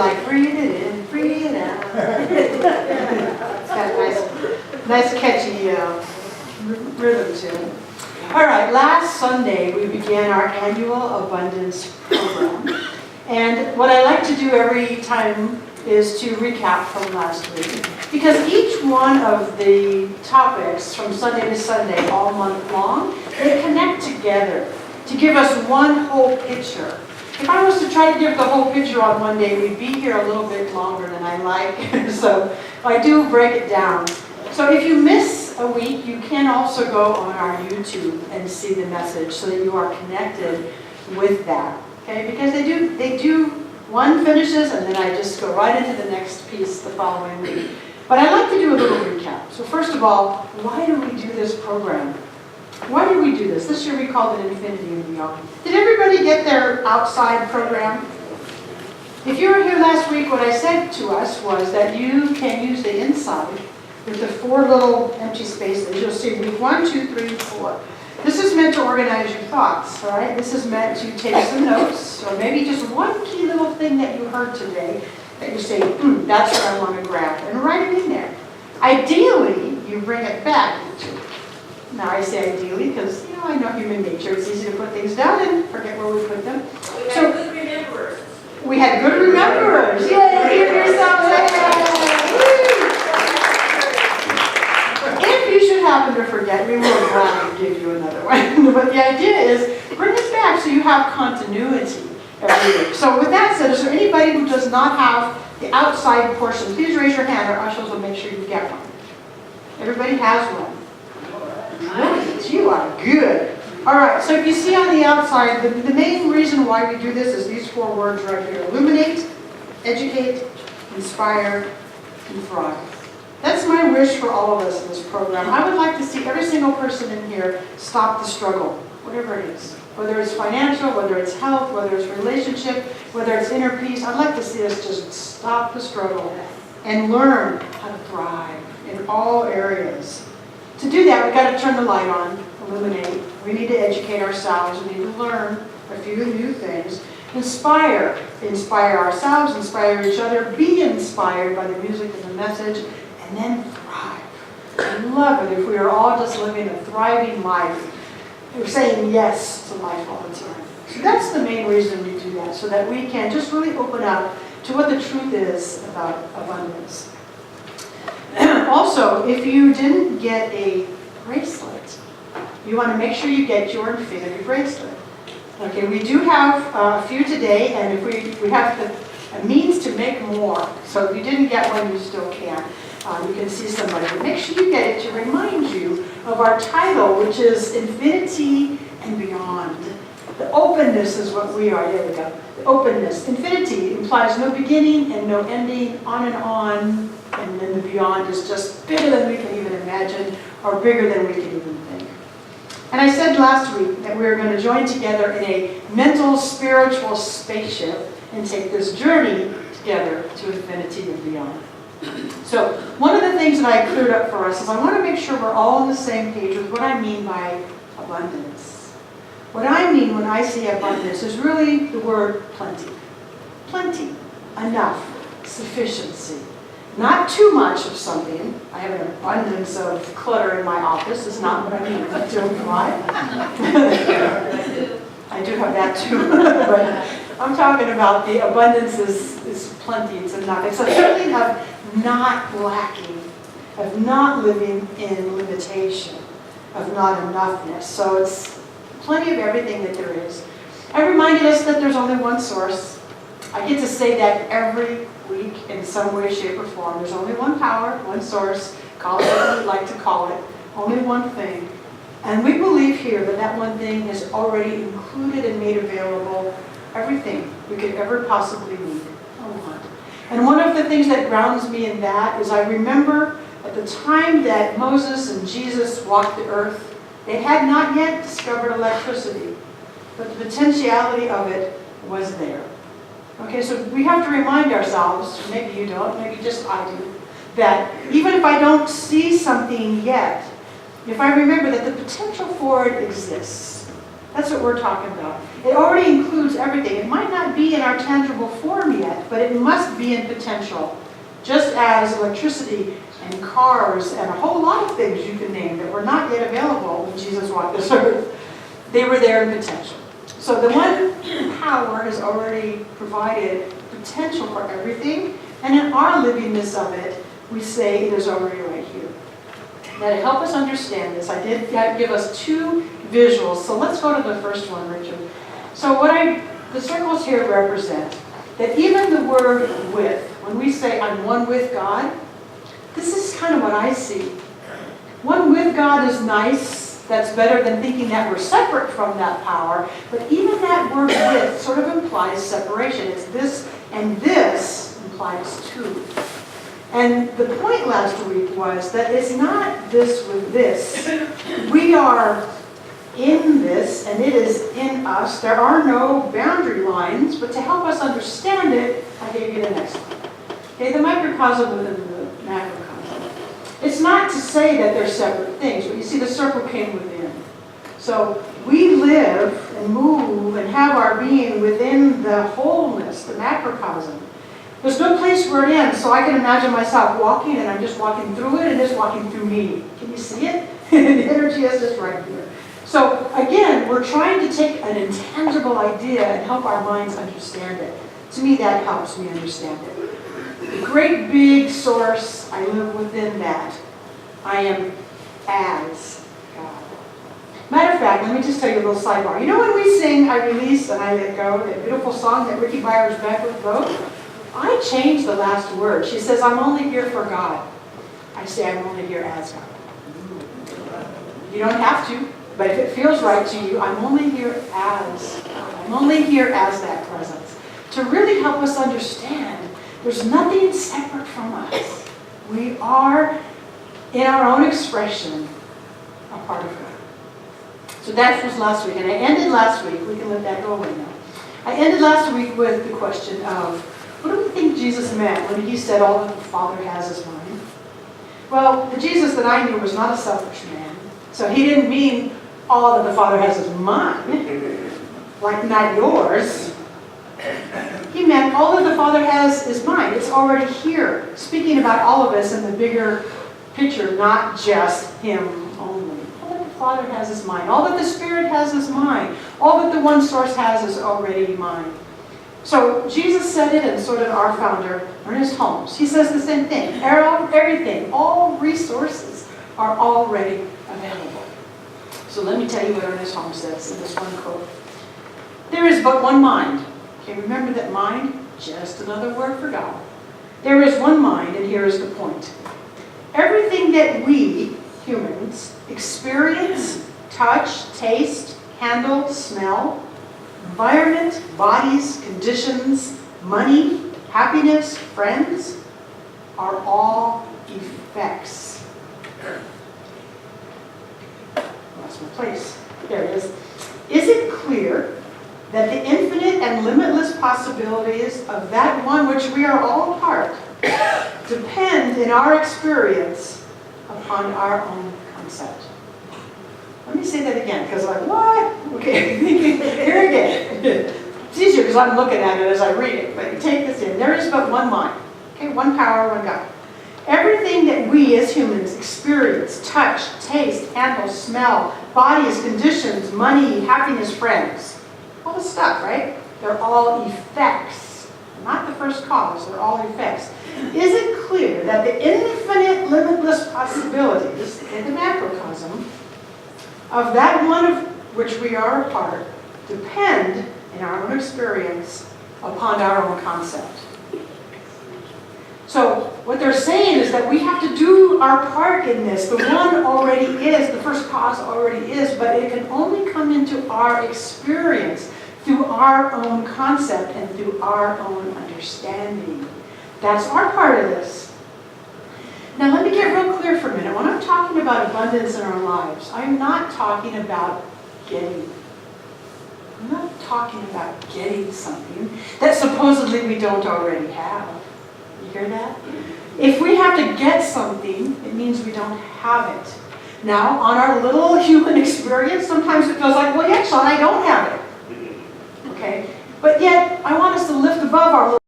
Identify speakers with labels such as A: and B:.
A: like, breathe it in, breathe it out. It's got a nice catchy rhythm to it. All right, last Sunday we began our annual abundance program. And what I like to do every time is to recap from last week. Because each one of the topics from Sunday to Sunday, all month long, they connect together to give us one whole picture. If I was to try to give the whole picture on one day, we'd be here a little bit longer than I like. So I do break it down. So if you miss a week, you can also go on our YouTube and see the message so that you are connected with that. Okay? Because they do, one finishes and then I just go right into the next piece the following week. But I'd like to do a little recap. So first of all, why do we do this program? Why did we do this? This year we called it Infinity and Beyond. Did everybody get their outside program? If you were here last week, what I said to us was that you can use the inside with the 4 little empty spaces. You'll see week 1, 2, 3, 4. This is meant to organize your thoughts, all right? This is meant to take some notes, or maybe just one key little thing that you heard today that you say, that's what I want to grab, and write it in there. Ideally, you bring it back into it. Now I say ideally because, I know human nature. It's easy to put things down and forget where we put them.
B: We had good rememberers.
A: We had good rememberers. Yay! Give yourself If you should happen to forget, we will gladly give you another one. But the idea is bring it back so you have continuity every week. So with that said, is there anybody who does not have the outside portion? Please raise your hand. Our ushers will make sure you get one. Everybody has one. Nice. You are good. All right, so if you see on the outside, the main reason why we do this is these 4 words right here. Illuminate, educate, inspire, and thrive. That's my wish for all of us in this program. I would like to see every single person in here stop the struggle, whatever it is. Whether it's financial, whether it's health, whether it's relationship, whether it's inner peace. I'd like to see us just stop the struggle and learn how to thrive in all areas. To do that, we've got to turn the light on, illuminate. We need to educate ourselves. We need to learn a few new things. Inspire ourselves, inspire each other, be inspired by the music and the message, and then thrive. I love it if we are all just living a thriving life. We're saying yes to life all the time. So that's the main reason we do that, so that we can just really open up to what the truth is about abundance. Also, if you didn't get a bracelet, you want to make sure you get your Infinity bracelet. Okay, we do have a few today, and if we have a means to make more. So if you didn't get one, you still can. You can see somebody. But make sure you get it to remind you of our title, which is Infinity and Beyond. The openness is what we are. There we go. The openness. Infinity implies no beginning and no ending, on and on. And then the beyond is just bigger than we can even imagine, or bigger than we can even think. And I said last week that we were going to join together in a mental, spiritual spaceship and take this journey together to infinity and beyond. So one of the things that I cleared up for us is I want to make sure we're all on the same page with what I mean by abundance. What I mean when I say abundance is really the word plenty. Plenty, enough, sufficiency. Not too much of something. I have an abundance of clutter in my office. It's not what I mean. Don't lie. I do have that too. But I'm talking about the abundance is plenty. It's enough. It's a feeling of not lacking, of not living in limitation, of not enoughness. So it's plenty of everything that there is. I reminded us that there's only one source. I get to say that every week in some way, shape, or form. There's only one power, one source. Call it what you'd like to call it. Only one thing. And we believe here that that one thing is already included and made available everything we could ever possibly need or want. And one of the things that grounds me in that is I remember at the time that Moses and Jesus walked the earth, they had not yet discovered electricity, but the potentiality of it was there. Okay, so we have to remind ourselves, maybe you don't, maybe just I do, that even if I don't see something yet, if I remember that the potential for it exists, That's what we're talking about. It already includes everything. It might not be in our tangible form yet, but it must be in potential. Just as electricity and cars and a whole lot of things you can name that were not yet available when Jesus walked this earth, they were there in potential. So the one power has already provided potential for everything, and in our livingness of it, we say it is already right here. Now to help us understand this, I did give us two visuals, so let's go to the first one, Richard. So the circles here represent that even the word with, when we say I'm one with God, this is kind of what I see. One with God is nice. That's better than thinking that we're separate from that power. But even that word with sort of implies separation. It's this and this implies two. And the point last week was that it's not this with this. We are in this and it is in us. There are no boundary lines, but to help us understand it, I gave you the next one. Okay, the microcosm within the macrocosm. It's not to say that they're separate things, but you see the circle came within. So we live and move and have our being within the wholeness, the macrocosm. There's no place where it ends, so I can imagine myself walking and I'm just walking through it and it's walking through me. Can you see it? The energy is just right here. So again, we're trying to take an intangible idea and help our minds understand it. To me, that helps me understand it. The great big source, I live within that. I am as God. Matter of fact, let me just tell you a little sidebar. You know when we sing I Release and I Let Go, that beautiful song that Ricky Byers-Beckwith wrote? I changed the last word. She says, I'm only here for God. I say, I'm only here as God. You don't have to, but if it feels right to you, I'm only here as God. I'm only here as that presence. To really help us understand, there's nothing separate from us. We are, in our own expression, a part of God. So that was last week. And I ended last week, we can let that go away now. I ended last week with the question of, what do we think Jesus meant when he said all that the Father has is mine? Well, the Jesus that I knew was not a selfish man. So he didn't mean all that the Father has is mine, like not yours. He meant all that the Father has is mine. It's already here. Speaking about all of us in the bigger picture, not just him only. All that the Father has is mine. All that the Spirit has is mine. All that the one source has is already mine. So Jesus said it, and so did our founder, Ernest Holmes. He says the same thing. Everything, all resources are already available. So let me tell you what Ernest Holmes says in this one quote. There is but one mind. Okay, remember that mind, just another word for God. There is one mind, and here is the point. Everything that we, humans, experience, touch, taste, handle, smell, environment, bodies, conditions, money, happiness, friends, are all effects. Lost my place. There it is. Is it clear that the infinite and limitless possibilities of that one which we are all a part depend in our experience upon our own concept? Let me say that again, because like, what? Okay, here again. It's easier because I'm looking at it as I read it, but you take this in. There is but one mind. Okay, one power, one God. Everything that we as humans experience, touch, taste, handle, smell, bodies, conditions, money, happiness, friends, all the stuff, right? They're all effects. Not the first cause, they're all effects. Is it clear that the infinite, limitless possibilities in the macrocosm of that one of which we are a part depend, in our own experience, upon our own concept? So what they're saying is that we have to do our part in this. The one already is, the first cause already is, but it can only come into our experience through our own concept and through our own understanding. That's our part of this. Now let me get real clear for a minute. When I'm talking about abundance in our lives, I'm not talking about getting. I'm not talking about getting something that supposedly we don't already have. You hear that? If we have to get something, it means we don't have it. Now, on our little human experience, sometimes it feels like, well, yeah, Sean, I don't have it. Okay? But yet, I want us to lift above our little